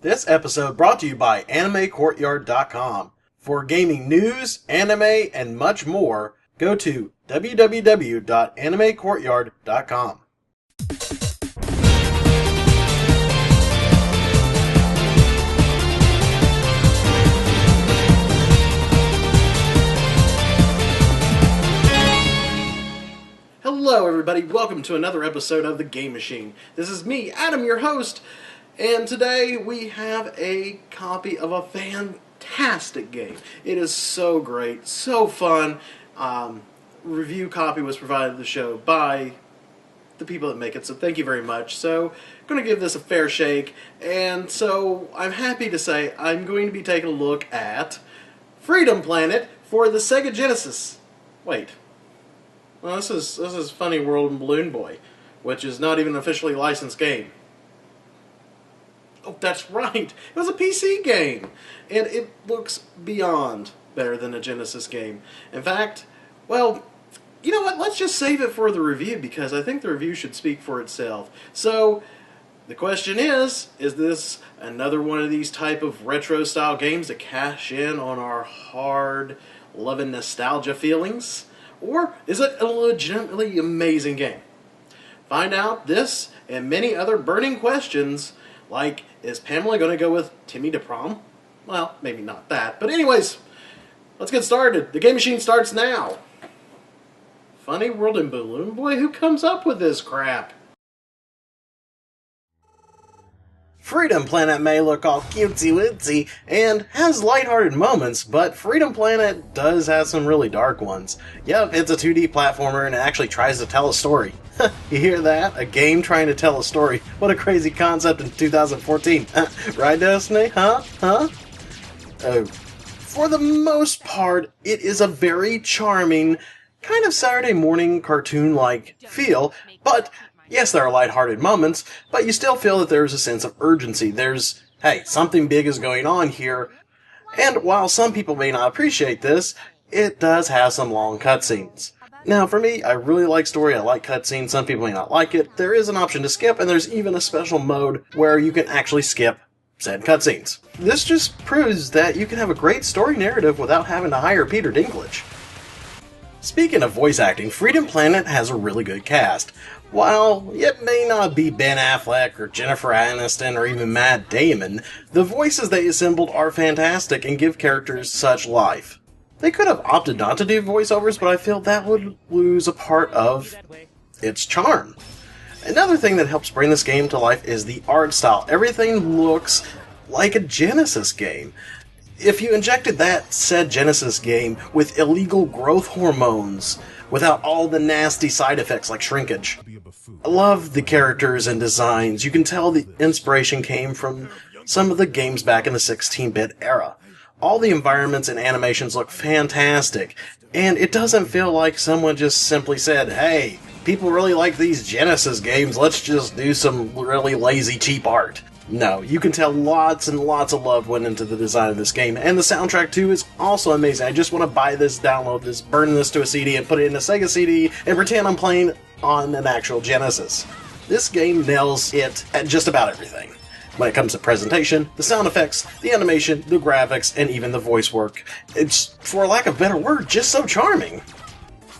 This episode brought to you by AnimeCourtyard.com. For gaming news, anime, and much more, go to www.animecourtyard.com. Hello everybody, welcome to another episode of The Game Machine. This is me, Adam, your host, and today we have a copy of a fantastic game. It is so great, so fun. Review copy was provided to the show by the people that make it, so thank you very much. So, I'm going to give this a fair shake, and so I'm happy to say I'm going to be taking a look at Freedom Planet for the Sega Genesis. Wait. Well, this is Funny World and Balloon Boy, which is not even an officially licensed game. Oh, that's right. It was a PC game, and it looks beyond better than a Genesis game. In fact, well, you know what? Let's just save it for the review because I think the review should speak for itself. So, the question is this another one of these type of retro-style games to cash in on our hard-loving nostalgia feelings? Or is it a legitimately amazing game? Find out this and many other burning questions, like, is Pamela going to go with Timmy to prom? Well, maybe not that. But anyways, let's get started. The Game Machine starts now. Funny World and Balloon Boy? Who comes up with this crap? Freedom Planet may look all cutesy-wootsy and has lighthearted moments, but Freedom Planet does have some really dark ones. Yep, it's a 2D platformer and it actually tries to tell a story. You hear that? A game trying to tell a story. What a crazy concept in 2014. Right, Destiny? Huh? For the most part, it is a very charming, kind of Saturday morning cartoon-like feel, but yes, there are lighthearted moments, but you still feel that there's a sense of urgency. There's, hey, something big is going on here. And while some people may not appreciate this, it does have some long cutscenes. Now, for me, I really like story, I like cutscenes, some people may not like it. There is an option to skip, and there's even a special mode where you can actually skip said cutscenes. This just proves that you can have a great story narrative without having to hire Peter Dinklage. Speaking of voice acting, Freedom Planet has a really good cast. While it may not be Ben Affleck or Jennifer Aniston or even Matt Damon, the voices they assembled are fantastic and give characters such life. They could have opted not to do voiceovers, but I feel that would lose a part of its charm. Another thing that helps bring this game to life is the art style. Everything looks like a Genesis game. If you injected that said Genesis game with illegal growth hormones, without all the nasty side effects like shrinkage. I love the characters and designs. You can tell the inspiration came from some of the games back in the 16-bit era. All the environments and animations look fantastic, and it doesn't feel like someone just simply said, hey, people really like these Genesis games, let's just do some really lazy, cheap art. No, you can tell lots and lots of love went into the design of this game, and the soundtrack too is also amazing. I just want to buy this, download this, burn this to a CD, and put it in a Sega CD, and pretend I'm playing on an actual Genesis. This game nails it at just about everything. When it comes to presentation, the sound effects, the animation, the graphics, and even the voice work. It's, for lack of a better word, just so charming.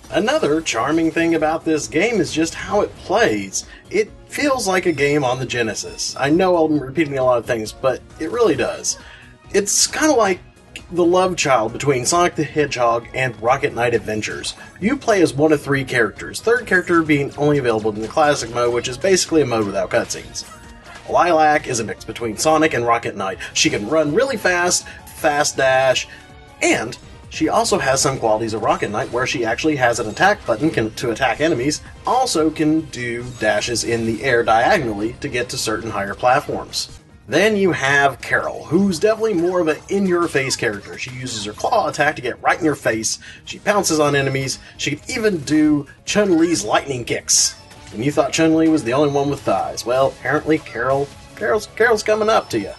Another charming thing about this game is just how it plays. It feels like a game on the Genesis. I know I'm repeating a lot of things, but it really does. It's kind of like the love child between Sonic the Hedgehog and Rocket Knight Adventures. You play as one of three characters, third character being only available in the classic mode, which is basically a mode without cutscenes. Lilac is a mix between Sonic and Rocket Knight. She can run really fast, fast dash, and she also has some qualities of Rocket Knight where she actually has an attack button to attack enemies, also can do dashes in the air diagonally to get to certain higher platforms. Then you have Carol, who's definitely more of an in-your-face character. She uses her claw attack to get right in your face, she pounces on enemies, she can even do Chun-Li's lightning kicks. And you thought Chun-Li was the only one with thighs. Well, apparently Carol's coming up to you.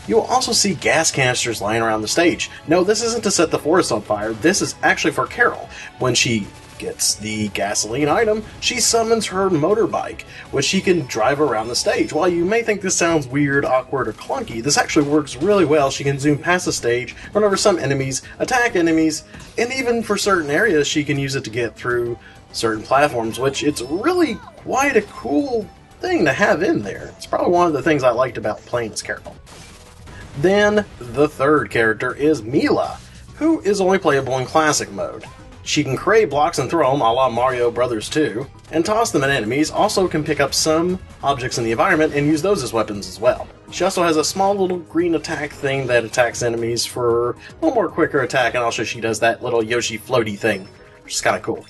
You will also see gas canisters lying around the stage. No, this isn't to set the forest on fire, this is actually for Carol. When she gets the gasoline item, she summons her motorbike, which she can drive around the stage. While you may think this sounds weird, awkward, or clunky, this actually works really well. She can zoom past the stage, run over some enemies, attack enemies, and even for certain areas she can use it to get through certain platforms, which it's really quite a cool thing to have in there. It's probably one of the things I liked about playing as Carol. Then, the third character is Mila, who is only playable in Classic mode. She can create blocks and throw them a la Mario Bros. 2, and toss them at enemies, also can pick up some objects in the environment and use those as weapons as well. She also has a small little green attack thing that attacks enemies for a little more quicker attack, and also she does that little Yoshi floaty thing, which is kind of cool.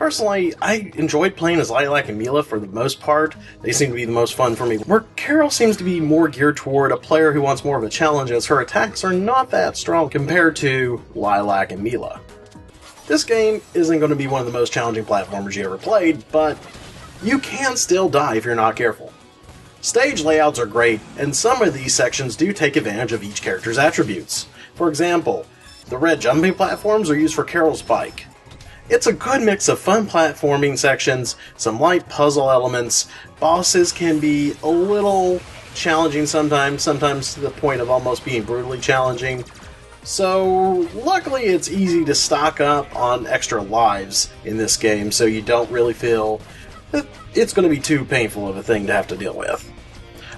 Personally, I enjoyed playing as Lilac and Mila for the most part. They seem to be the most fun for me, where Carol seems to be more geared toward a player who wants more of a challenge, as her attacks are not that strong compared to Lilac and Mila. This game isn't going to be one of the most challenging platformers you ever played, but you can still die if you're not careful. Stage layouts are great, and some of these sections do take advantage of each character's attributes. For example, the red jumping platforms are used for Carol's bike. It's a good mix of fun platforming sections, some light puzzle elements. Bosses can be a little challenging sometimes to the point of almost being brutally challenging. So, luckily it's easy to stock up on extra lives in this game, so you don't really feel that it's going to be too painful of a thing to have to deal with.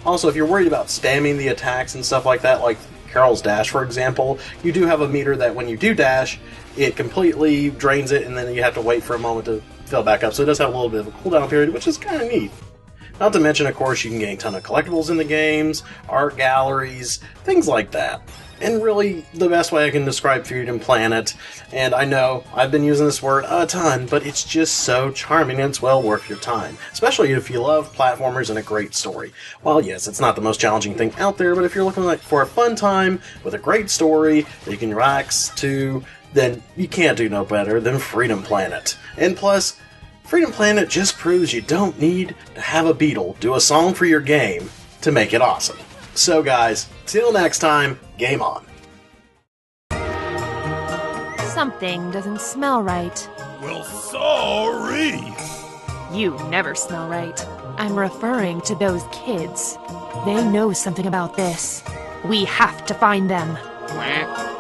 Also, if you're worried about spamming the attacks and stuff like that, like Carol's dash for example, you do have a meter that when you do dash, it completely drains it, and then you have to wait for a moment to fill back up, so it does have a little bit of a cooldown period, which is kind of neat. Not to mention, of course, you can gain a ton of collectibles in the games, art galleries, things like that. And really, the best way I can describe Freedom Planet, and I know I've been using this word a ton, but it's just so charming and it's well worth your time. Especially if you love platformers and a great story. Well, yes, it's not the most challenging thing out there, but if you're looking for a fun time with a great story that you can relax to, then you can't do no better than Freedom Planet. And plus, Freedom Planet just proves you don't need to have a Beatle do a song for your game to make it awesome. So guys, till next time, game on. Something doesn't smell right. Well, sorry. You never smell right. I'm referring to those kids. They know something about this. We have to find them. Quack.